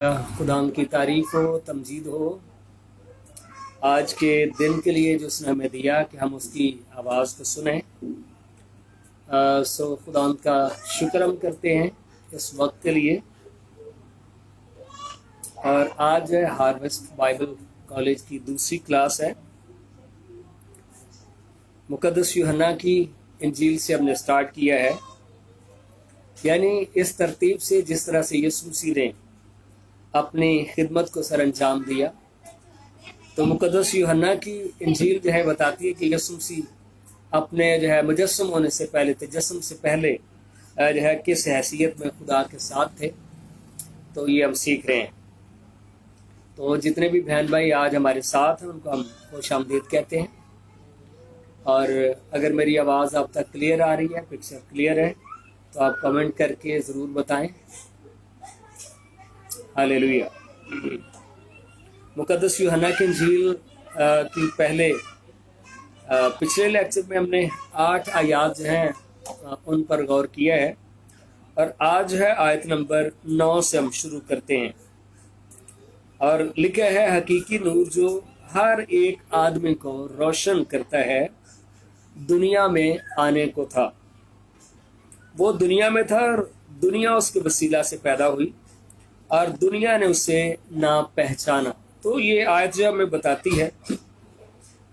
खुदाम की तारीफ हो, तमजीद हो। आज के दिन के लिए जो उसने हमें दिया कि हम उसकी आवाज़ को सुने। सो खुदाम का शुक्र हम करते हैं इस वक्त के लिए। और आज है हार्वेस्ट बाइबल कॉलेज की दूसरी क्लास है। मुकद्दस यूहन्ना की इंजील से हमने स्टार्ट किया है, यानी इस तरतीब से जिस तरह से यीशु मसीह ने अपनी खिदमत को सर अंजाम दिया। तो मुकद्दस यूहन्ना की इंजील जो है बताती है कि यीशु मसीह अपने जो है मुजस्सम होने से पहले, तजस्सुम से पहले जो है किस हैसियत में खुदा के साथ थे। तो ये हम सीख रहे हैं। तो जितने भी बहन भाई आज हमारे साथ हैं उनको हम खुश आमदीद कहते हैं। और अगर मेरी आवाज़ आप तक क्लियर आ रही है, पिक्चर क्लियर है, तो आप कमेंट करके ज़रूर बताएं। हालेलुया। मुकद्दस यूहन्ना की इंजील की पहले पिछले लेक्चर में हमने 8 आयात जो हैं उन पर गौर किया है। और आज है आयत नंबर 9 से हम शुरू करते हैं। और लिखा है, हकीकी नूर जो हर एक आदमी को रोशन करता है दुनिया में आने को था। वो दुनिया में था और दुनिया उसके वसीला से पैदा हुई और दुनिया ने उसे ना पहचाना। तो ये आयत जो हमें बताती है,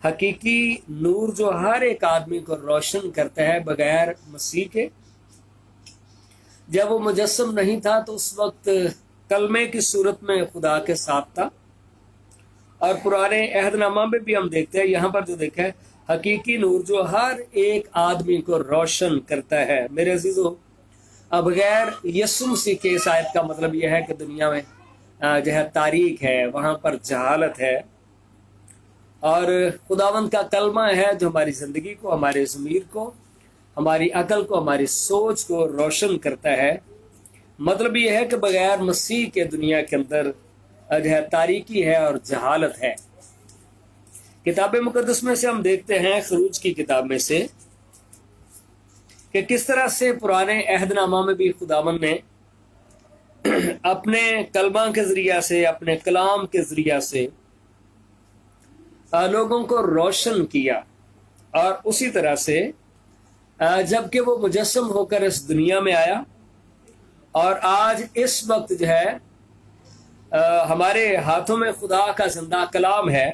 हकीकी नूर जो हर एक आदमी को रोशन करता है बगैर मसीह के। जब वो मुजस्सम नहीं था तो उस वक्त कलमे की सूरत में खुदा के साथ था। और पुराने अहदनामा में भी हम देखते हैं, यहाँ पर जो देखा है, हकीकी नूर जो हर एक आदमी को रोशन करता है। मेरे अजीजों, बगैर यीशु मसीह के इस आयत का मतलब यह है कि दुनिया में जो है तारीख है, वहाँ पर जहालत है। और खुदावंद का कलमा है जो हमारी ज़िंदगी को, हमारे ज़मीर को, हमारी अकल को, हमारी सोच को रोशन करता है। मतलब यह है कि बगैर मसीह के दुनिया के अंदर जो है तारीकी है और जहालत है। किताब मुकद्दस में से हम देखते हैं, खरूज की किताब में से, कि किस तरह से पुराने अहदनामा में भी खुदावंद ने अपने कलमा के जरिया से, अपने कलाम के जरिया से लोगों को रोशन किया। और उसी तरह से जबकि वो मुजस्सम होकर इस दुनिया में आया और आज इस वक्त जो है हमारे हाथों में खुदा का जिंदा कलाम है।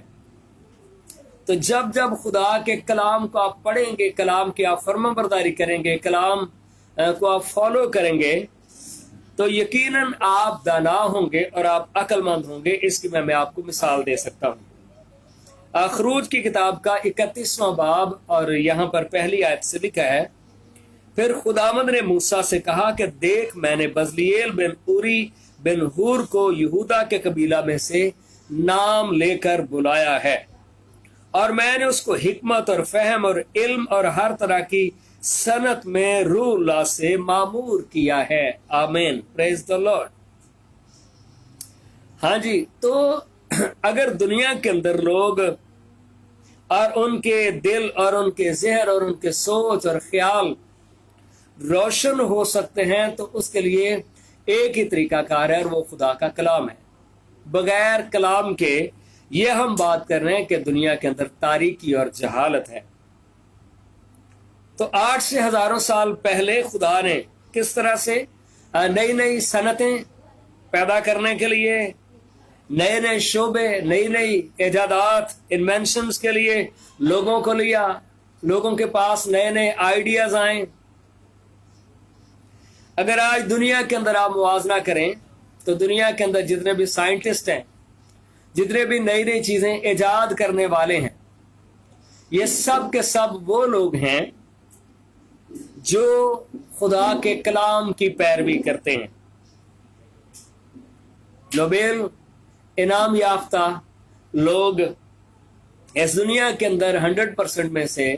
तो जब जब खुदा के कलाम को आप पढ़ेंगे, कलाम की आप फर्माबरदारी करेंगे, कलाम को आप फॉलो करेंगे, तो यकीनन आप दाना होंगे और आप अक्लमंद होंगे। इसकी मैं आपको मिसाल दे सकता हूँ। खरूज की किताब का 31वां बाब और यहाँ पर पहली आयत से लिखा है, फिर खुदावंद ने मूसा से कहा कि देख, मैंने बजलीएल बिन उरी बिन हूर को यहूदा के कबीला में से नाम लेकर बुलाया है और मैंने उसको हिकमत और फहम और इल्म और हर तरह की सनत में रूह से मामूर किया है। आमीन, प्रेज द लॉर्ड। हाँ जी, तो अगर दुनिया के अंदर लोग और उनके दिल और उनके जहर और उनके सोच और ख्याल रोशन हो सकते हैं, तो उसके लिए एक ही तरीकाकार है और वो खुदा का कलाम है। बगैर कलाम के ये हम बात कर रहे हैं कि दुनिया के अंदर तारीकी और जहालत है। तो 8 से हजारों साल पहले खुदा ने किस तरह से नई नई सनतें पैदा करने के लिए, नए नए शोबे, नई नई इजादात, इन्वेंशंस के लिए लोगों को लिया, लोगों के पास नए नए आइडियाज आए। अगर आज दुनिया के अंदर आप मुआवजा करें तो दुनिया के अंदर जितने भी साइंटिस्ट हैं, जितने भी नई नई चीजें इजाद करने वाले हैं, ये सब के सब वो लोग हैं जो खुदा के कलाम की पैरवी करते हैं। नोबेल इनाम याफ्ता लोग इस दुनिया के अंदर 100% में से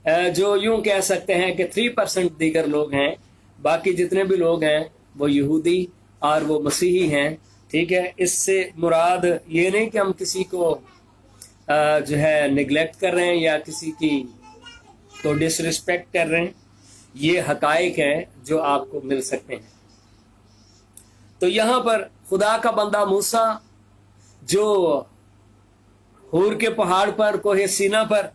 जो यूं कह सकते हैं कि 3% दीगर लोग हैं। बाकी जितने भी लोग हैं वो यहूदी और वो मसीही हैं। ठीक है, इससे मुराद ये नहीं कि हम किसी को जो है निगलेक्ट कर रहे हैं या किसी की तो डिसरिस्पेक्ट कर रहे हैं। ये हकाइक हैं जो आपको मिल सकते हैं। تو यहाँ पर खुदा का बंदा मूसा जो हूर के पहाड़ पर कोहे सीना पर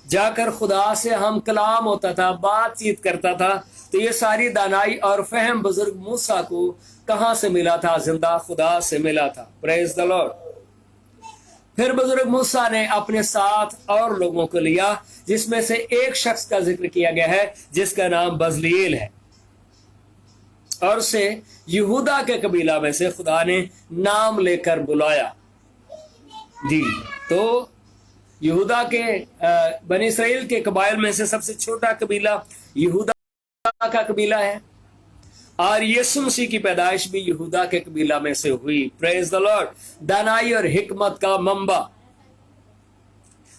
जाकर खुदा से हम कलाम होता था, बातचीत करता था, तो ये सारी दानाई और फहम बुजुर्ग मूसा को कहाँ से मिला था? जिंदा खुदा से मिला था। Praise the Lord. फिर बुजुर्ग मूसा ने अपने साथ और लोगों को लिया, जिसमें से एक शख्स का जिक्र किया गया है जिसका नाम बजलील है, और उसे यहूदा के कबीला में से खुदा ने नाम लेकर बुलाया। जी, तो यहूदा के बनी इसराइल के कबाइल में से सबसे छोटा कबीला यहूदा का कबीला है, और यीशु मसीह की पैदाइश भी यहूदा के कबीला में से हुई। Praise the Lord. दानाई और हिकमत का मंबा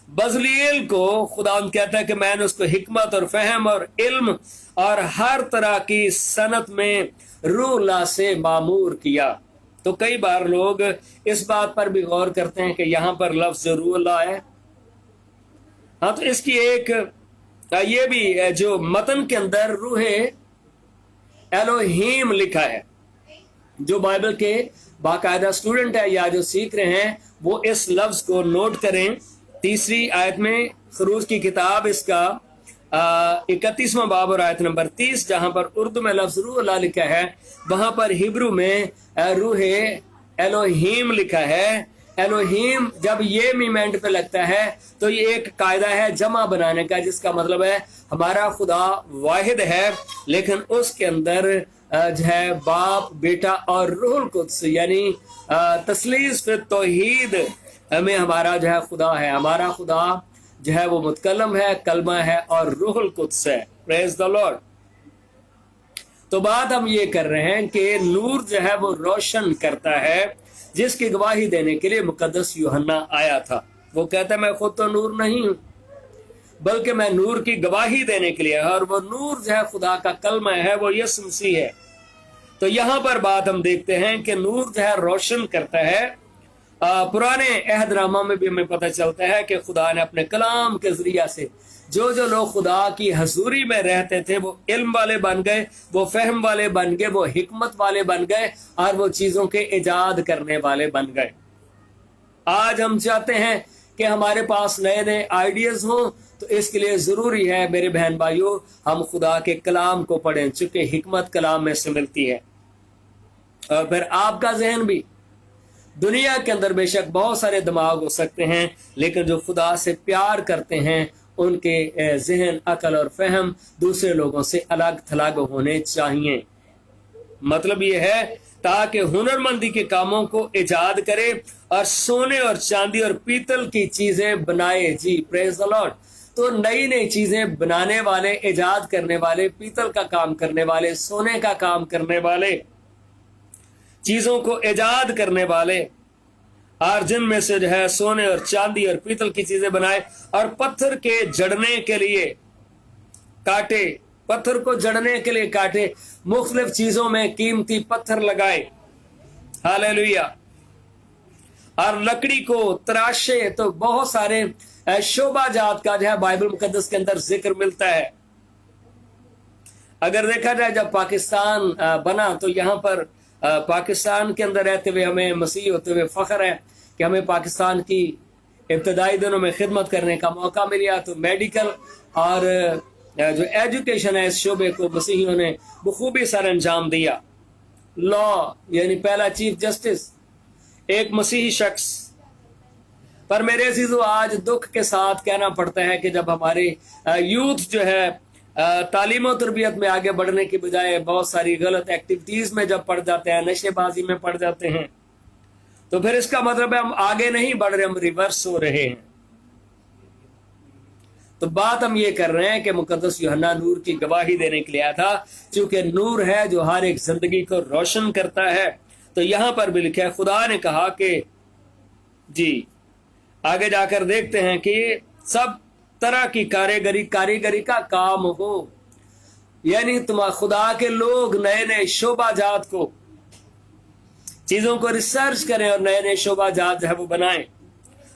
बजलील को खुदा कहता है कि मैंने उसको हिकमत और फहम और इल्म और हर तरह की सनत में रूह से मामूर किया। तो कई बार लोग इस बात पर भी गौर करते हैं कि यहाँ पर लफ्ज रूह है। हाँ, तो इसकी एक ये भी जो मतन के अंदर रूह एलोहीम लिखा है, जो बाइबल के बाकायदा स्टूडेंट है या जो सीख रहे हैं वो इस लफ्ज को नोट करें। तीसरी आयत में खरूज की किताब इसका 31वां बाब और आयत नंबर 30, जहां पर उर्दू में लफ्ज रूह लिखा है, वहां पर हिब्रू में रूह एलोहीम लिखा है। एलोहीम जब ये मीमेंट पे लगता है तो ये एक कायदा है जमा बनाने का, जिसका मतलब है हमारा खुदा वाहिद है, लेकिन उसके अंदर जो है बाप, बेटा और रूहुल कुद्स यानी तस्लीस फिर तौहीद में हमारा जो है खुदा है। हमारा खुदा जो है वो मुतकलम है, कलमा है और रूहुल कुद्स है। Praise the Lord. तो बात हम ये कर रहे हैं कि नूर जो है वो रोशन करता है, जिसकी गवाही देने के लिए मुकद्दस यूहन्ना आया था। वो कहता है मैं खुद तो नूर नहीं हूं, बल्कि मैं नूर की गवाही देने के लिए, और वो नूर जो है खुदा का कलमा है, वो यीशु मसीह है। तो यहाँ पर बात हम देखते हैं कि नूर जो है रोशन करता है। पुराने अहदनामा में भी हमें पता चलता है कि खुदा ने अपने कलाम के जरिया से जो जो लोग खुदा की हजूरी में रहते थे वो इल्म वाले बन गए, वो फहम वाले बन गए, वो हिकमत वाले बन गए, और वो चीजों के इजाद करने वाले बन गए। आज हम चाहते हैं कि हमारे पास नए नए आइडियाज हों, तो इसके लिए जरूरी है मेरे बहन भाइयों हम खुदा के कलाम को पढ़ें, चूंकि हिकमत कलाम में से मिलती है। और फिर आपका जहन भी, दुनिया के अंदर बेशक बहुत सारे दिमाग हो सकते हैं, लेकिन जो खुदा से प्यार करते हैं उनके जहन, अकल और फहम दूसरे लोगों से अलग थलग होने चाहिए। मतलब ये है ताकि हुनरमंदी के कामों को इजाद करे और सोने और चांदी और पीतल की चीजें बनाए। जी, प्रेज द लॉर्ड। तो नई नई चीजें बनाने वाले, इजाद करने वाले, पीतल का काम करने वाले, सोने का काम करने वाले, चीजों को इजाद करने वाले, और जिनमें से जो है सोने और चांदी और पीतल की चीजें बनाए, और पत्थर के जड़ने के लिए काटे, पत्थर को जड़ने के लिए काटे, मुख्तलिफ चीजों में कीमती पत्थर लगाए। हालेलुया। और लकड़ी को तराशे। तो बहुत सारे शोभा जात का जो है बाइबल मुकद्दस के अंदर जिक्र मिलता है। अगर देखा जाए जब पाकिस्तान बना तो यहाँ पर पाकिस्तान के अंदर रहते हुए हमें मसीह होते हुए फख्र है कि हमें पाकिस्तान की इब्तदाई दिनों में खिदमत करने का मौका मिला। तो मेडिकल और जो एजुकेशन है इस शोबे को मसीहियों ने बखूबी सर अंजाम दिया। लॉ यानी पहला चीफ जस्टिस एक मसीही शख्स। पर मेरे अजीजों, आज दुख के साथ कहना पड़ता है कि जब हमारे यूथ जो है तालीम और तरबियत में आगे बढ़ने की बजाय बहुत सारी गलत एक्टिविटीज में जब पड़ जाते हैं, नशेबाजी में पड़ जाते हैं, तो फिर इसका मतलब है हम आगे नहीं बढ़ रहे, हम रिवर्स हो रहे हैं। तो बात हम ये कर रहे हैं कि मुकद्दस यूहन्ना नूर की गवाही देने के लिए आया था, क्योंकि नूर है जो हर एक जिंदगी को रोशन करता है। तो यहां पर भी लिखा है, खुदा ने कहा कि जी, आगे जाकर देखते हैं कि सब तरह की कारीगरी का काम हो, यानी तुम खुदा के लोग नए नए शोभाजात को, चीजों को रिसर्च करें और नए नए शोभाजात जो है वो बनाएं।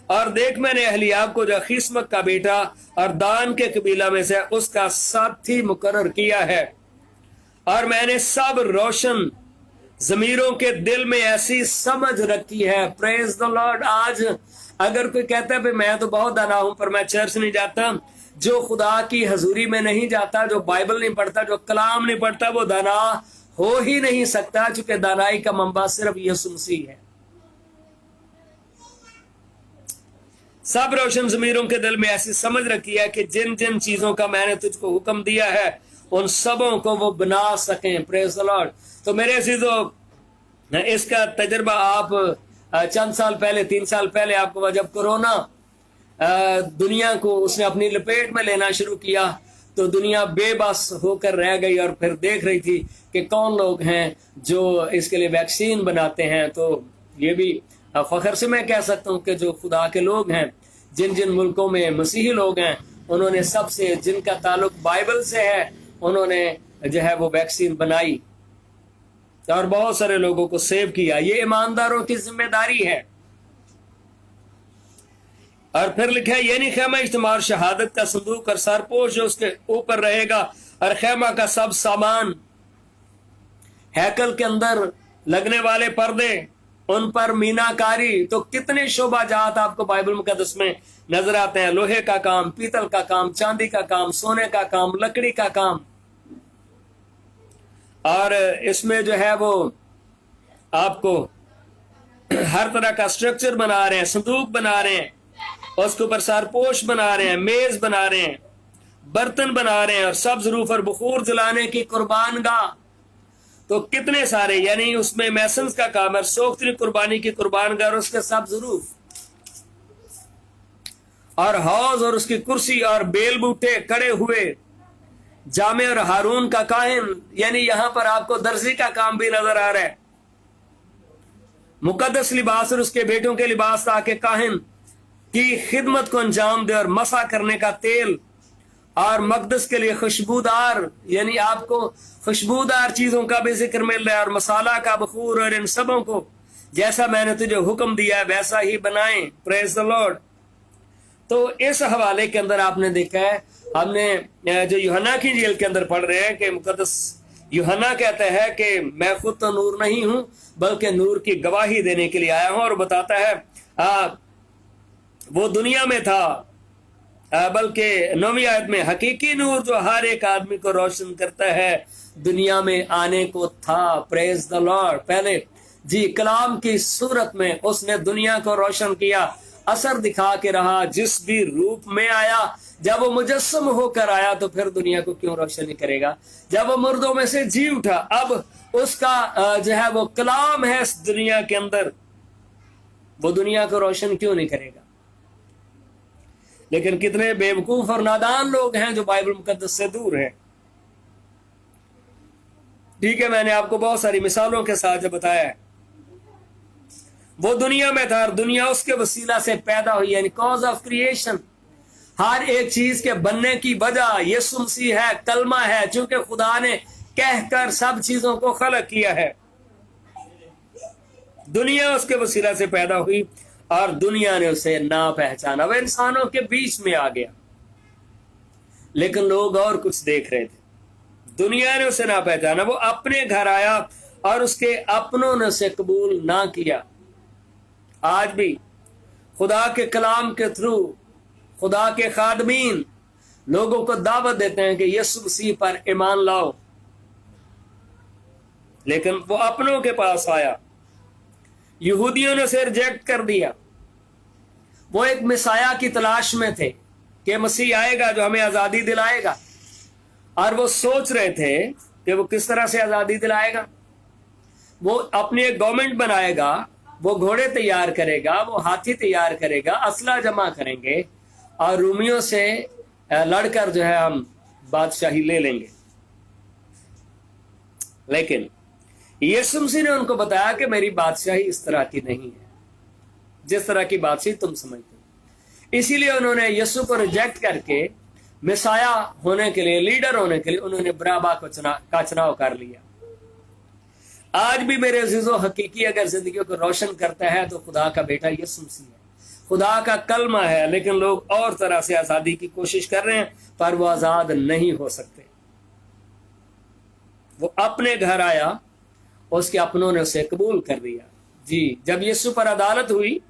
और देख, मैंने अहलियाब को जो अखीसमक का बेटा और दान के कबीला में से उसका साथी मुकर्रर किया है, और मैंने सब रोशन ज़मीरों के दिल में ऐसी समझ रखी है। Praise the Lord. आज अगर कोई कहता है भाई मैं तो बहुत दाना हूं पर मैं चर्च नहीं जाता, जो खुदा की हजूरी में नहीं जाता, जो बाइबल नहीं पढ़ता, जो कलाम नहीं पढ़ता, वो दाना हो ही नहीं सकता, क्योंकि दानाई का मंबा सिर्फ यीशु मसीह है। सब रोशन ज़मीरों के दिल में ऐसी समझ रखी है कि जिन जिन चीजों का मैंने तुझको हुक्म दिया है उन सबों को वो बना सकें। Praise the Lord. तो मेरे अजीजों, इसका तजर्बा आप चंद साल पहले, 3 साल पहले आपको जब कोरोना दुनिया को उसने अपनी लपेट में लेना शुरू किया तो दुनिया बेबस होकर रह गई और फिर देख रही थी कि कौन लोग हैं जो इसके लिए वैक्सीन बनाते हैं। तो ये भी फख्र से मैं कह सकता हूँ कि जो खुदा के लोग हैं, जिन जिन मुल्कों में मसीही लोग हैं, उन्होंने सबसे जिनका ताल्लुक बाइबल से है, उन्होंने जो है वो वैक्सीन बनाई और बहुत सारे लोगों को सेव किया। ये ईमानदारों की जिम्मेदारी है। और फिर लिखा है ये नहीं खेमा इज्तिमा और शहादत का संदूक और सरपोश जो उसके ऊपर रहेगा और खेमा का सब सामान, हैकल के अंदर लगने वाले पर्दे, उन पर मीनाकारी। तो कितने शोभाजात आपको बाइबल मुकद्दस में नजर आते हैं। लोहे का काम, पीतल का काम, चांदी का काम, सोने का काम, लकड़ी का काम। और इसमें जो है वो आपको हर तरह का स्ट्रक्चर बना रहे हैं, संदूक बना रहे हैं, उसके ऊपर सरपोश बना रहे हैं, मेज बना रहे हैं, बर्तन बना रहे हैं और सब ज़रूफ और बखूर जलाने की कुर्बानगाह। तो कितने सारे, यानी उसमें मैसन्स का काम है, सोख्तरी कुर्बानी की कुर्बानगाह और उसके सब ज़रूफ, और हौज और उसकी कुर्सी और बेल बूटे कड़े हुए, जामे और हारून का काहिन, यानी यहां पर आपको दर्जी का काम भी नजर आ रहा है। मुकद्दस लिबास और उसके बेटों के लिबास ताकि काहिन की खिदमत को अंजाम दे, और मसा करने का तेल और मकदस के लिए खुशबूदार, यानी आपको खुशबूदार चीजों का भी जिक्र मिल रहा है, और मसाला का बखूर, और इन सबों को जैसा मैंने तुझे हुक्म दिया है वैसा ही बनाएं। Praise the Lord. तो इस हवाले के अंदर आपने देखा है, हमने जो यूहन्ना की इंजील के अंदर पढ़ रहे हैं कि मुकद्दस यूहन्ना कहता है कि मैं खुद तो नूर नहीं हूं बल्कि नूर की गवाही देने के लिए आया हूं, और बताता है वो दुनिया में था, बल्कि 9वीं आयत में हकीकी नूर जो हर एक आदमी को रोशन करता है दुनिया में आने को था। Praise the Lord. पहले जी कलाम की सूरत में उसने दुनिया को रोशन किया, असर दिखा के रहा, जिस भी रूप में आया। जब वो मुजस्सम होकर आया तो फिर दुनिया को क्यों रोशन नहीं करेगा। जब वो मुर्दों में से जी उठा, अब उसका जो है वो कलाम है इस दुनिया के अंदर, वो दुनिया को रोशन क्यों नहीं करेगा। लेकिन कितने बेवकूफ और नादान लोग हैं जो बाइबल मुकद्दस से दूर हैं। ठीक है, मैंने आपको बहुत सारी मिसालों के साथ जो बताया है, वो दुनिया में था और दुनिया उसके वसीला से पैदा हुई, यानी कॉज ऑफ क्रिएशन। हर एक चीज के बनने की वजह यीशु मसीह है, कलमा है, चूंकि खुदा ने कहकर सब चीजों को खलक किया है। दुनिया उसके वसीला से पैदा हुई और दुनिया ने उसे ना पहचाना। वह इंसानों के बीच में आ गया, लेकिन लोग और कुछ देख रहे थे। दुनिया ने उसे ना पहचाना, वो अपने घर आया और उसके अपनों ने उसे कबूल ना किया। आज भी खुदा के कलाम के थ्रू खुदा के खादमीन लोगों को दावत देते हैं कि यीशु मसीह पर ईमान लाओ, लेकिन वो अपनों के पास आया, यहूदियों ने उसे रिजेक्ट कर दिया। वो एक मिसाया की तलाश में थे कि मसीह आएगा जो हमें आजादी दिलाएगा, और वो सोच रहे थे कि वो किस तरह से आजादी दिलाएगा। वो अपनी एक गवर्नमेंट बनाएगा, वो घोड़े तैयार करेगा, वो हाथी तैयार करेगा, असला जमा करेंगे और रूमियों से लड़कर जो है हम बादशाही ले लेंगे। लेकिन यीशु मसीह ने उनको बताया कि मेरी बादशाही इस तरह की नहीं है जिस तरह की बादशाही तुम समझते हो। इसीलिए उन्होंने यीशु को रिजेक्ट करके मिसाया होने के लिए, लीडर होने के लिए उन्होंने बराबा का चुनाव कर लिया। आज भी मेरे अजीजों, हकीकी अगर जिंदगी को रोशन करता है तो खुदा का बेटा यीशु मसीह है, खुदा का कलमा है। लेकिन लोग और तरह से आजादी की कोशिश कर रहे हैं, पर वो आजाद नहीं हो सकते। वो अपने घर आया उसके अपनों ने उसे कबूल कर दिया। जी, जब यीशु पर अदालत हुई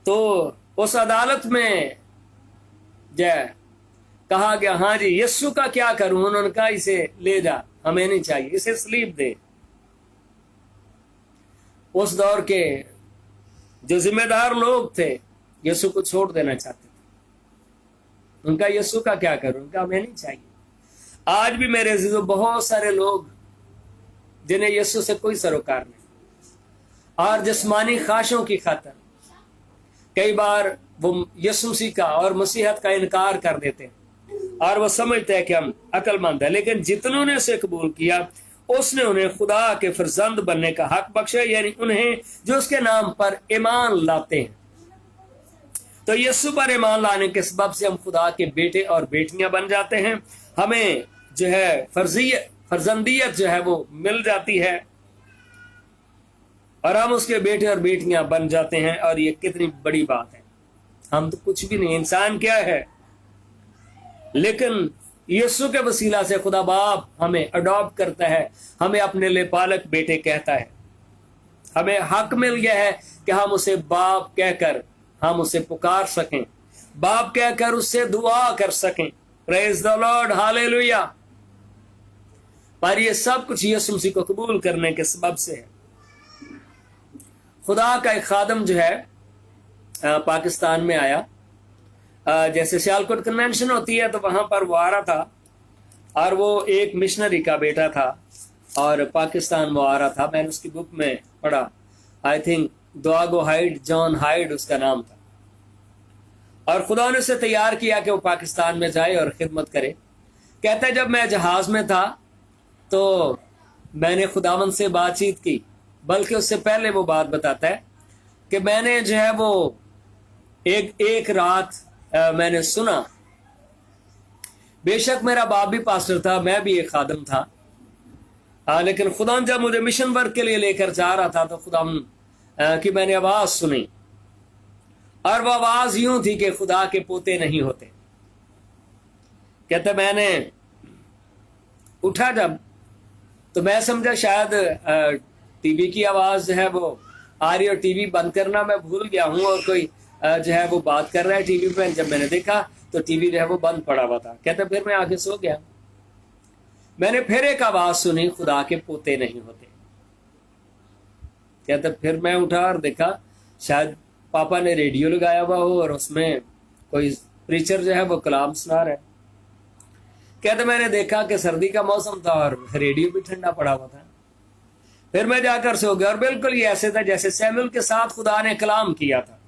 तो उस अदालत में जय कहा गया, हाँ जी यीशु का क्या करूं? उन्होंने कहा इसे ले जा, हमें नहीं चाहिए, इसे सलीब दे। उस दौर के जो जिम्मेदार लोग थे यीशु को छोड़ देना चाहते थे। उनका यीशु का क्या करूं? उनका हमें नहीं चाहिए। आज भी मेरे अजीजों बहुत सारे लोग जिन्हें यीशु से कोई सरोकार नहीं और जिस्मानी ख्वाहिशों की खातिर कई बार वो यीशु मसीह का और मसीहत का इनकार कर देते हैं और वो समझते हैं कि हम अक्लमंद है। लेकिन जितनों ने उसे कबूल किया उसने उन्हें खुदा के फरजंद बनने का हक बख्शा, यानी उन्हें जो उसके नाम पर ईमान लाते हैं। तो यीशु पर ईमान लाने के सबब से हम खुदा के बेटे और बेटियां बन जाते हैं। हमें जो है फर्जंदियत जो है वो मिल जाती है और हम उसके बेटे और बेटियां बन जाते हैं। और ये कितनी बड़ी बात है। हम तो कुछ भी नहीं, इंसान क्या है, लेकिन यीशु के वसीला से खुदा बाप हमें अडॉप्ट करता है, हमें अपने लिए पालक बेटे कहता है। हमें हक मिल गया है कि हम उसे बाप कहकर हम उसे पुकार सकें, बाप कहकर उससे दुआ कर सकें। Praise the Lord, hallelujah. पर ये सब कुछ यीशु मसीह को कबूल करने के सबब से है। खुदा का एक खादम जो है पाकिस्तान में आया, जैसे सियालकोट कन्वेंशन होती है तो वहां पर वो आ रहा था और वो एक मिशनरी का बेटा था और पाकिस्तान वो आ रहा था। मैंने उसकी बुक में पढ़ा, आई थिंक दुआगो हाइड, जॉन हाइड उसका नाम था। और खुदा ने उसे तैयार किया कि वो पाकिस्तान में जाए और खिदमत करे। कहता है जब मैं जहाज में था तो मैंने खुदावंद से बातचीत की, बल्कि उससे पहले वो बात बताता है कि मैंने जो है वो एक रात मैंने सुना, बेशक मेरा बाप भी पास्टर था, मैं भी एक खादम था, लेकिन खुदा जब मुझे मिशन वर्क के लिए लेकर जा रहा था तो खुदा की मैंने आवाज सुनी और वो आवाज यूं थी कि खुदा के पोते नहीं होते। कहते मैंने उठा जब तो मैं समझा शायद टीवी की आवाज है वो आ रही और टीवी बंद करना मैं भूल गया हूं और कोई जो है वो बात कर रहा है टीवी पे। जब मैंने देखा तो टीवी जो है वो बंद पड़ा हुआ था। कहते फिर मैं आगे सो गया। मैंने फिर एक आवाज सुनी, खुदा के पोते नहीं होते। कहते फिर मैं उठा और देखा शायद पापा ने रेडियो लगाया हुआ हो और उसमें कोई प्रीचर जो है वो कलाम सुना रहा है। कहते मैंने देखा कि सर्दी का मौसम था और रेडियो भी ठंडा पड़ा हुआ था। फिर मैं जाकर सो गया और बिल्कुल ये ऐसे था जैसे सैमुअल के साथ खुदा ने कलाम किया था।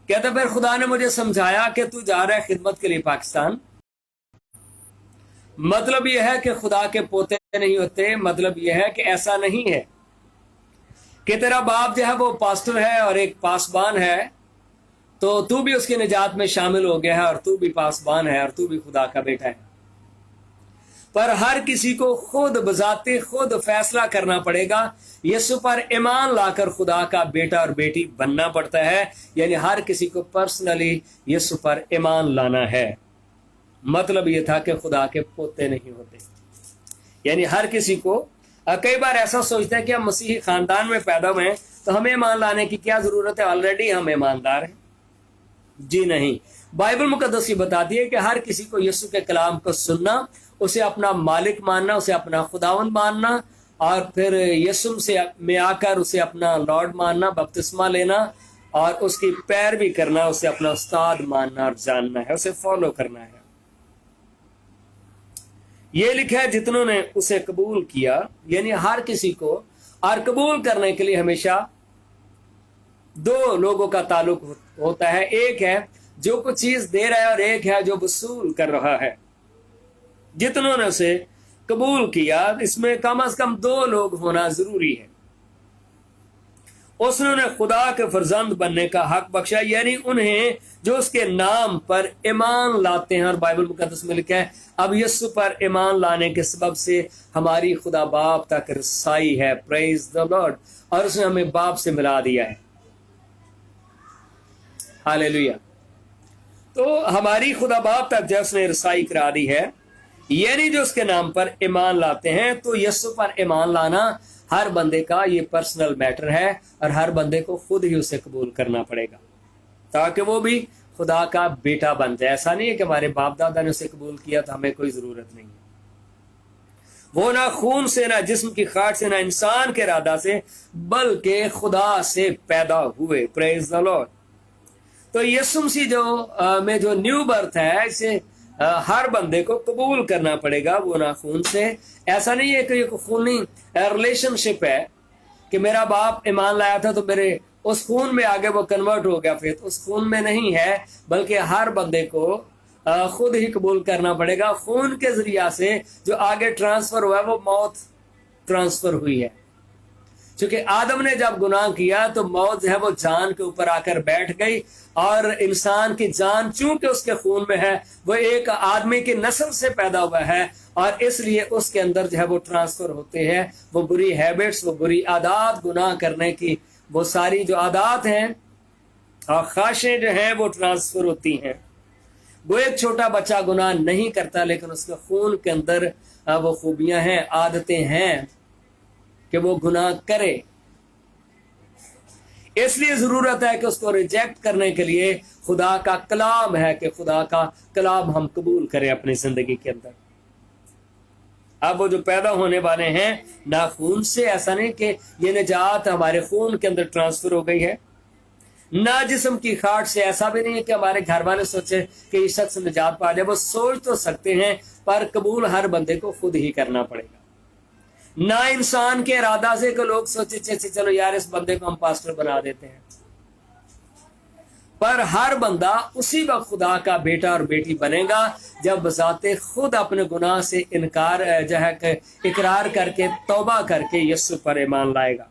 कहता फिर खुदा ने मुझे समझाया कि तू जा रहा है खिदमत के लिए पाकिस्तान। मतलब यह है कि खुदा के पोते नहीं होते, मतलब यह है कि ऐसा नहीं है कि तेरा बाप जो है वो पास्टर है और एक पासबान है तो तू भी उसकी निजात में शामिल हो गया है और तू भी पासबान है और तू भी खुदा का बेटा है। पर हर किसी को खुद बजाते खुद फैसला करना पड़ेगा। यीशु पर ईमान लाकर खुदा का बेटा और बेटी बनना पड़ता है, यानी हर किसी को पर्सनली यीशु पर ईमान लाना है। मतलब ये था कि खुदा के पोते नहीं होते, यानी हर किसी को। कई बार ऐसा सोचते हैं कि हम मसीही खानदान में पैदा हुए हैं तो हमें ईमान लाने की क्या जरूरत है, ऑलरेडी हम ईमानदार हैं। जी नहीं, बाइबल मुकद्दस ये बताती है कि हर किसी को यीशु के कलाम को सुनना, उसे अपना मालिक मानना, उसे अपना खुदावंद मानना और फिर यीशु से में आकर उसे अपना लॉर्ड मानना, बपतिस्मा लेना और उसकी पैरवी करना, उसे अपना उस्ताद मानना और जानना है, उसे फॉलो करना है। ये लिखा है जितनों ने उसे कबूल किया, यानी हर किसी को। और कबूल करने के लिए हमेशा दो लोगों का ताल्लुक होता है, एक है जो कुछ चीज दे रहा है और एक है जो वसूल कर रहा है। जितनों ने उसे कबूल किया, इसमें कम से कम दो लोग होना जरूरी है। उसने उन्हें खुदा के फरजंद बनने का हक बख्शा, यानी उन्हें जो उसके नाम पर ईमान लाते हैं। और बाइबल मुकद्दस में लिखा है अब यीशु पर ईमान लाने के सबब से हमारी खुदा बाप तक रसाई है। Praise the Lord. और उसने हमें बाप से मिला दिया है। हालेलुया। तो हमारी खुदा बाप तक जो उसने रसाई करा दी है, यानी जो उसके नाम पर ईमान लाते हैं। तो यीशु पर ईमान लाना हर बंदे का ये पर्सनल मैटर है और हर बंदे को खुद ही उसे कबूल करना पड़ेगा ताकि वो भी खुदा का बेटा बन जाए। ऐसा नहीं है कि हमारे बाप दादा ने उसे कबूल किया तो हमें कोई जरूरत नहीं है। वो ना खून से, ना जिस्म की खाट से, ना इंसान के इरादा से, बल्कि खुदा से पैदा हुए। Praise the Lord. तो यीशु मसीह में जो न्यू बर्थ है, इसे हर बंदे को कबूल करना पड़ेगा। वो ना खून से, ऐसा नहीं है कि ये खूनी रिलेशनशिप है कि मेरा बाप ईमान लाया था तो मेरे उस खून में आगे वो कन्वर्ट हो गया, फिर उस खून में नहीं है, बल्कि हर बंदे को खुद ही कबूल करना पड़ेगा। खून के जरिया से जो आगे ट्रांसफर हुआ है वो मौत ट्रांसफर हुई है। क्योंकि आदम ने जब गुनाह किया तो मौत जो है वो जान के ऊपर आकर बैठ गई, और इंसान की जान चूंकि उसके खून में है, वो एक आदमी की नस्ल से पैदा हुआ है, और इसलिए उसके अंदर जो है वो ट्रांसफर होते हैं वो बुरी हैबिट्स, वो बुरी आदत, गुनाह करने की वो सारी जो आदत हैं और ख्वाहिशें जो हैं वो ट्रांसफर होती हैं। वो एक छोटा बच्चा गुनाह नहीं करता, लेकिन उसके खून के अंदर वो खूबियां हैं, आदतें हैं कि वो गुनाह करे। इसलिए जरूरत है कि उसको रिजेक्ट करने के लिए खुदा का कलाम है कि खुदा का कलाम हम कबूल करें अपनी जिंदगी के अंदर। अब वो जो पैदा होने वाले हैं ना खून से, ऐसा नहीं कि ये निजात हमारे खून के अंदर ट्रांसफर हो गई है, ना जिस्म की खाट से, ऐसा भी नहीं है कि हमारे घर वाले सोचे कि ये शख्स निजात पा जाए। वो सोच तो सकते हैं पर कबूल हर बंदे को खुद ही करना पड़ेगा। ना इंसान के इरादा से कि लोग सोचे चलो यार इस बंदे को हम पास्टर बना देते हैं, पर हर बंदा उसी वक्त खुदा का बेटा और बेटी बनेगा जब बजाते खुद अपने गुनाह से इनकार जो है इकरार करके तौबा करके यीशु पर ईमान लाएगा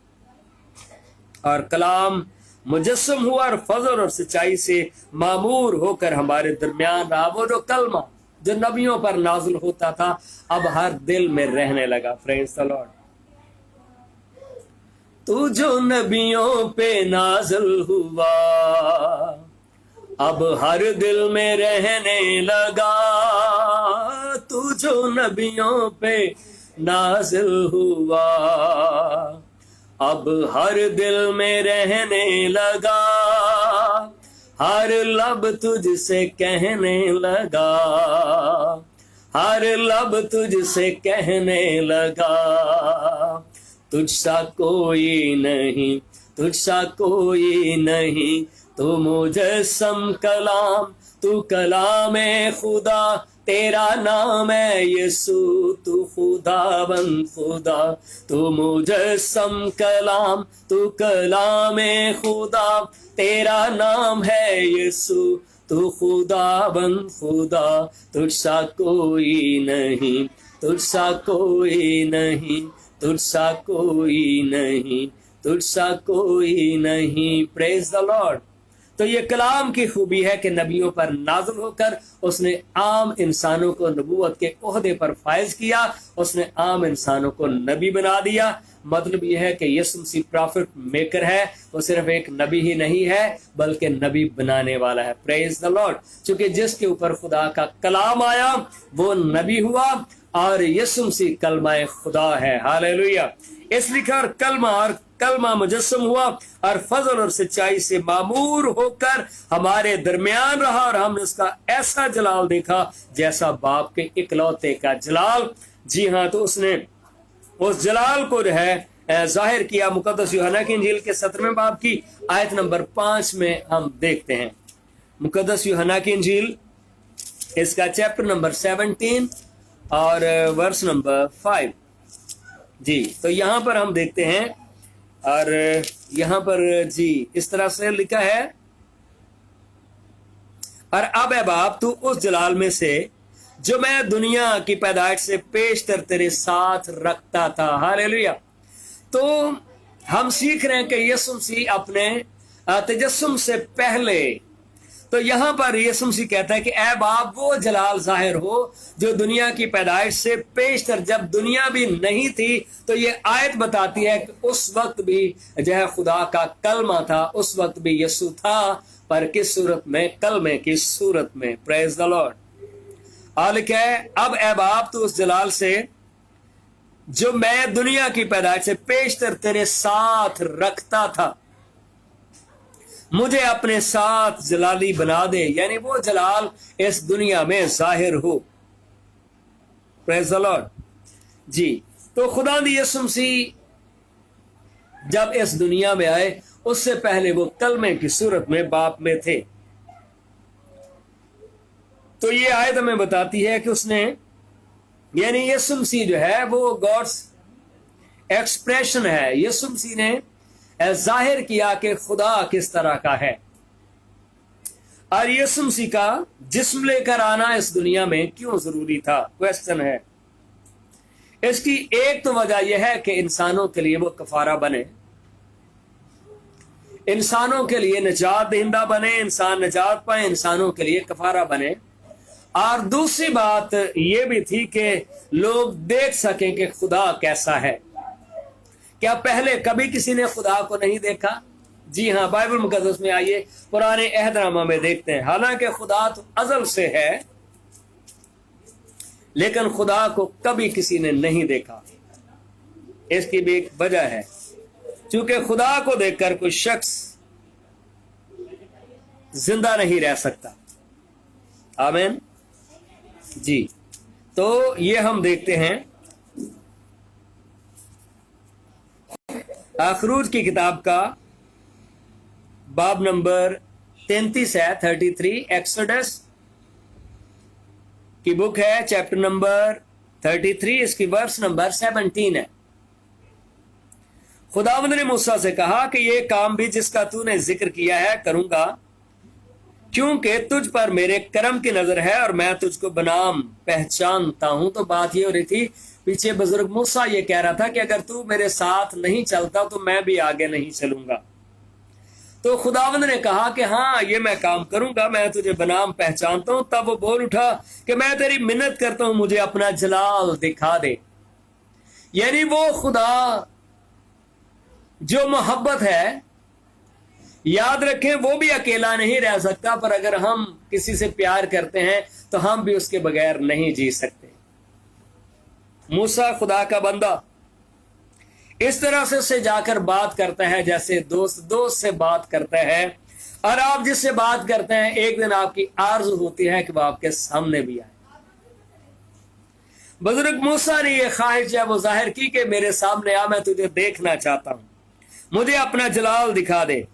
और कलाम मुजस्सम हुआ और फजल और सच्चाई से मामूर होकर हमारे दरमियान रहा। वो जो कलमा जो नबियों पर नाजुल होता था अब हर दिल में रहने लगा। Praise the Lord. तू जो नबियों पे नाजुल हुआ अब हर दिल में रहने लगा। तू जो नबियों पे नाजुल हुआ अब हर दिल में रहने लगा। हर लब तुझसे कहने लगा, हर लब तुझसे कहने लगा। तुझसा कोई नहीं, तुझसा कोई नहीं, तू मुजस्सम कलाम, तू कलाम खुदा। तेरा नाम है यीशु, तू खुदावंद खुदा। तू मुजस्सम कलाम, तू कलाम खुदा। तेरा नाम है यीशु, तू खुदावंद खुदा। तुझसा कोई नहीं, तुझसा कोई नहीं, तुझसा कोई नहीं, तुझसा कोई नहीं। Praise the Lord. तो ये कलाम की खूबी है कि नबियों पर नाज़िल होकर उसने आम इंसानों को नबूवत के ओहदे पर फायज किया, उसने आम इंसानों को नबी बना दिया। मतलब यह है कि यीशु मसीह प्रॉफिट मेकर है, वो सिर्फ एक नबी ही नहीं है बल्कि नबी बनाने वाला है। Praise the Lord. क्योंकि जिसके ऊपर खुदा का कलाम आया वो नबी हुआ और यीशु मसीह कलमा खुदा है। हालेलुया। इसलिए और कलमा मुजस्सम हुआ और फजल और सच्चाई से मामूर होकर हमारे दरमियान रहा, और हमने उसका ऐसा जलाल देखा जैसा बाप के इकलौते का जलाल। जी हाँ, तो उसने उस जलाल को जो है जाहिर किया। मुकद्दस यूहन्ना की इंजील के 17वें बाब की आयत नंबर 5 में हम देखते हैं। मुकद्दस यूहन्ना की इंजील, इसका चैप्टर नंबर 17 और वर्स नंबर 5। जी, तो यहां पर हम देखते हैं, और यहां पर जी इस तरह से लिखा है, और अब है बाप तू उस जलाल में से जो मैं दुनिया की पैदाइश से पेशतर तेरे साथ रखता था। हालेलुया। तो हम सीख रहे हैं कि यीशु मसीह अपने तजस्सुम से पहले, तो यहां पर यीशु मसीह कहता है कि ऐ बाप वो जलाल जाहिर हो जो दुनिया की पैदाइश से पेशतर, जब दुनिया भी नहीं थी। तो ये आयत बताती है कि उस वक्त भी जो है खुदा का कलमा था, उस वक्त भी यीशु था, पर किस सूरत में? कलमे की सूरत में। Praise the Lord. और लिखा है, अब ऐ बाप तू उस जलाल से जो मैं दुनिया की पैदाइश से पेशतर तेरे साथ रखता था, मुझे अपने साथ जलाली बना दे, यानी वो जलाल इस दुनिया में जाहिर हो। प्रेज़ द लॉर्ड जी। तो खुदा यीशु मसीह जब इस दुनिया में आए, उससे पहले वो कलमे की सूरत में बाप में थे। तो ये आयत हमें बताती है कि उसने, यानी यीशु मसीह जो है वो गॉड्स एक्सप्रेशन है। यीशु मसीह ने जाहिर किया कि खुदा किस तरह का है। और यीशु मसीह का जिस्म लेकर आना इस दुनिया में क्यों जरूरी था? क्वेश्चन है। इसकी एक तो वजह यह है कि इंसानों के लिए वो कफारा बने, इंसानों के लिए निजात दहिंदा बने, इंसान निजात पाए, इंसानों के लिए कफारा बने। और दूसरी बात यह भी थी कि लोग देख सकें कि खुदा कैसा है। क्या पहले कभी किसी ने खुदा को नहीं देखा? जी हाँ, बाइबल मुकद्दस में आइए, पुराने अहदनामा में देखते हैं। हालांकि खुदा तो अज़ल से है, लेकिन खुदा को कभी किसी ने नहीं देखा। इसकी भी एक वजह है, क्योंकि खुदा को देखकर कोई शख्स जिंदा नहीं रह सकता। आमीन जी। तो ये हम देखते हैं अखरूज की किताब का बाब नंबर 33 है, 33। एक्सोडस की बुक है, चैप्टर नंबर 33, इसकी वर्स नंबर 17 है। खुदावंद ने मूसा से कहा कि ये काम भी जिसका तूने जिक्र किया है करूंगा, क्योंकि तुझ पर मेरे करम की नजर है और मैं तुझको बनाम पहचानता हूं। तो बात ये हो रही थी, पीछे बुजुर्ग मूसा ये कह रहा था कि अगर तू मेरे साथ नहीं चलता तो मैं भी आगे नहीं चलूंगा। तो खुदावंद ने कहा कि हाँ, ये मैं काम करूंगा, मैं तुझे बनाम पहचानता हूं। तब वो बोल उठा कि मैं तेरी मिन्नत करता हूं, मुझे अपना जलाल दिखा दे। यानी वो खुदा जो मोहब्बत है, याद रखें, वो भी अकेला नहीं रह सकता, पर अगर हम किसी से प्यार करते हैं तो हम भी उसके बगैर नहीं जी सकते। मूसा खुदा का बंदा इस तरह से उससे जाकर बात करता है जैसे दोस्त से बात करता है। और आप जिससे बात करते हैं, एक दिन आपकी आरज़ू होती है कि वो आपके सामने भी आए। बुजुर्ग मूसा ने यह ख्वाहिश है वो जाहिर की कि मेरे सामने आ, मैं तुझे देखना चाहता हूं, मुझे अपना जलाल दिखा दे।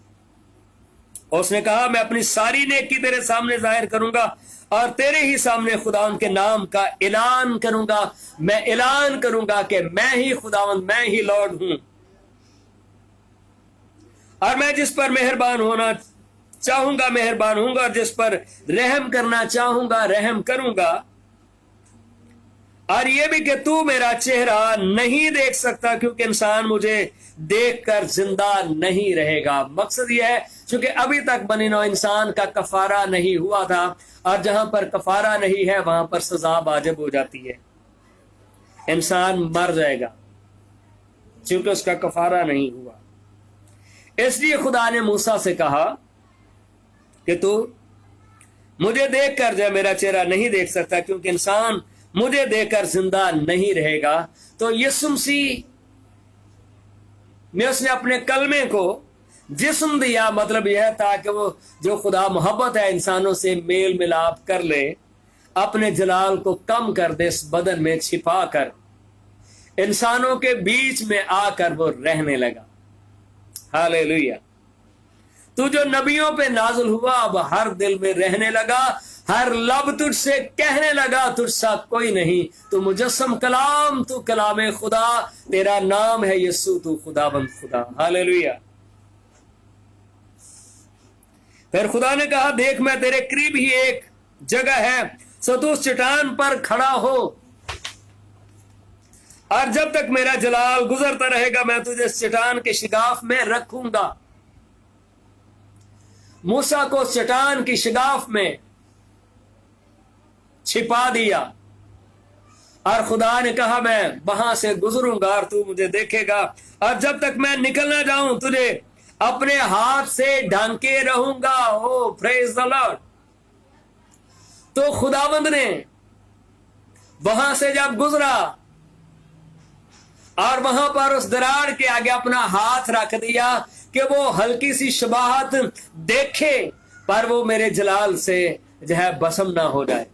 उसने कहा, मैं अपनी सारी नेकी तेरे सामने जाहिर करूंगा और तेरे ही सामने खुदावंद के नाम का ऐलान करूंगा। मैं ऐलान करूंगा कि मैं ही खुदावंद, मैं ही लॉर्ड हूं, और मैं जिस पर मेहरबान होना चाहूंगा मेहरबान होऊंगा, और जिस पर रहम करना चाहूंगा रहम करूंगा। और यह भी कि तू मेरा चेहरा नहीं देख सकता, क्योंकि इंसान मुझे देखकर जिंदा नहीं रहेगा। मकसद यह है, क्योंकि अभी तक बनी नौ इंसान का कफारा नहीं हुआ था, और जहां पर कफारा नहीं है वहां पर सजा वाजिब हो जाती है। इंसान मर जाएगा क्योंकि उसका कफारा नहीं हुआ। इसलिए खुदा ने मूसा से कहा कि तू मुझे देख कर जो मेरा चेहरा नहीं देख सकता, क्योंकि इंसान मुझे देखकर जिंदा नहीं रहेगा। तो यीशु मसीह ने उसने अपने कलमे को जिस्म दिया, मतलब यह था कि वो जो खुदा मोहब्बत है इंसानों से मेल मिलाप कर ले, अपने जलाल को कम कर दे, इस बदन में छिपा कर इंसानों के बीच में आकर वो रहने लगा। हालेलुया। तू जो नबियों पे नाजुल हुआ अब हर दिल में रहने लगा, हर लब तुझसे कहने लगा तुझसा कोई नहीं, तू मुजस्सम कलाम, तू कलाम खुदा, तेरा नाम है यीशु, तू खुदाबंद खुदा। हालेलुया। फिर खुदा ने कहा, देख मैं तेरे करीब ही एक जगह है, सो तू उस चट्टान पर खड़ा हो, और जब तक मेरा जलाल गुजरता रहेगा मैं तुझे इस चट्टान के शिगाफ में रखूंगा। मूसा को चट्टान की शिगाफ में छिपा दिया, और खुदा ने कहा मैं वहां से गुजरूंगा और तू मुझे देखेगा, और जब तक मैं निकल ना जाऊं तुझे अपने हाथ से ढांके रहूंगा। ओ प्रेज द लॉर्ड। तो खुदावंद ने वहां से जब गुजरा और वहां पर उस दरार के आगे अपना हाथ रख दिया कि वो हल्की सी शबाहत देखे, पर वो मेरे जलाल से जो है बसम ना हो जाए।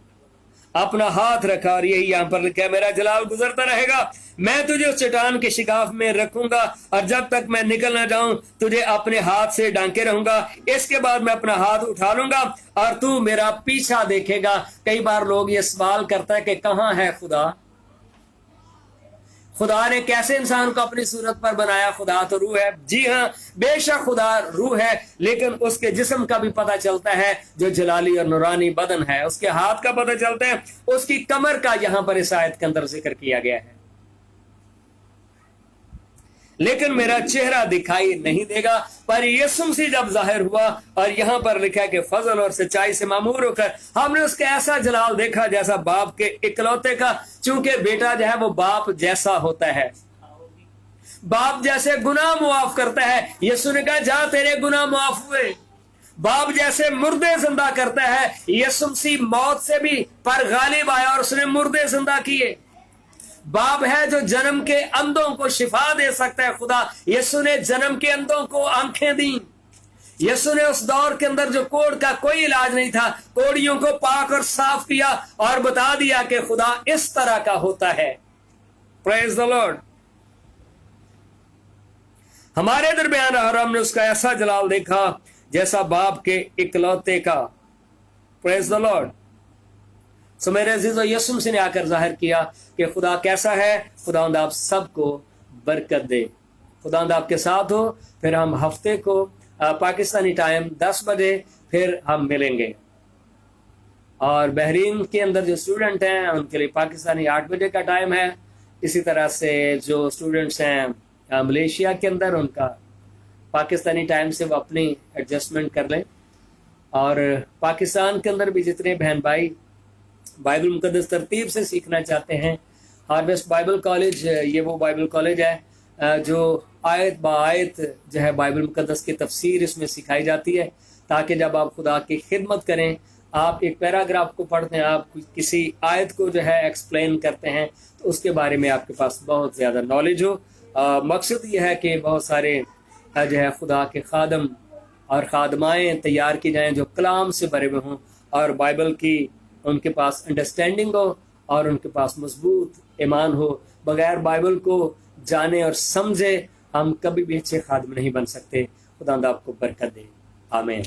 अपना हाथ रखा और यही यहां पर लिखा है, मेरा जलाल गुजरता रहेगा, मैं तुझे उस चट्टान के शिकाफ में रखूंगा और जब तक मैं निकल ना जाऊं तुझे अपने हाथ से डांके रहूंगा। इसके बाद मैं अपना हाथ उठा लूंगा और तू मेरा पीछा देखेगा। कई बार लोग ये सवाल करता है कि कहां है खुदा? खुदा ने कैसे इंसान को अपनी सूरत पर बनाया? खुदा तो रूह है। जी हाँ, बेशक खुदा रूह है, लेकिन उसके जिस्म का भी पता चलता है जो जलाली और नूरानी बदन है। उसके हाथ का पता चलता है, उसकी कमर का यहां पर इस आयत के अंदर जिक्र किया गया है। लेकिन मेरा चेहरा दिखाई नहीं देगा। पर यीशु से जब जाहिर हुआ और यहां पर लिखा है कि फजल और सच्चाई से मामूर होकर हमने उसका ऐसा जलाल देखा जैसा बाप के इकलौते का, चूंकि बेटा जो है वो बाप जैसा होता है, बाप जैसे गुनाह मुआफ करता है। यीशु ने कहा जा तेरे गुनाह मुआफ हुए। बाप जैसे मुर्दे जिंदा करता है, यीशु मसीह मौत से भी पर गालिब आया और उसने मुर्दे जिंदा किए। बाप है जो जन्म के अंधों को शिफा दे सकता है। खुदा यीशु ने जन्म के अंधों को आंखें दी। यीशु ने उस दौर के अंदर जो कोढ़ का कोई इलाज नहीं था, कोढ़ियों को पाक और साफ किया और बता दिया कि खुदा इस तरह का होता है। Praise the Lord. हमारे दरमियान और हमने उसका ऐसा जलाल देखा जैसा बाप के इकलौते का। Praise the Lord. सो मेरे अजीजों, यीशु मसीह ने आकर जाहिर किया कि खुदा कैसा है। खुदावंद आप सबको बरकत दे। खुदावंद आपके साथ हो। फिर हम हफ्ते को पाकिस्तानी टाइम 10 बजे फिर हम मिलेंगे। और बहरीन के अंदर जो स्टूडेंट हैं उनके लिए पाकिस्तानी 8 बजे का टाइम है। इसी तरह से जो स्टूडेंट्स हैं मलेशिया के अंदर, उनका पाकिस्तानी टाइम से वो अपनी एडजस्टमेंट कर लें। और पाकिस्तान के अंदर भी जितने बहन भाई बाइबल मुकद्दस तरतीब से सीखना चाहते हैं, हार्वेस्ट बाइबल कॉलेज ये वो बाइबल कॉलेज है जो आयत बायत जो है बाइबल मुकद्दस की तफसीर इसमें सिखाई जाती है, ताकि जब आप खुदा की खिदमत करें, आप एक पैराग्राफ को पढ़ते हैं, आप किसी आयत को जो है एक्सप्लेन करते हैं, तो उसके बारे में आपके पास बहुत ज़्यादा नॉलेज हो। मकसद ये है कि बहुत सारे जो है खुदा के खादम और खादमाएँ तैयार की जाएँ जो कलाम से भरे हुए हों और बाइबल की उनके पास अंडरस्टैंडिंग हो और उनके पास मजबूत ईमान हो। बगैर बाइबल को जाने और समझे हम कभी भी अच्छे खादिम नहीं बन सकते। खुदा आपको बरकत दे। आमीन।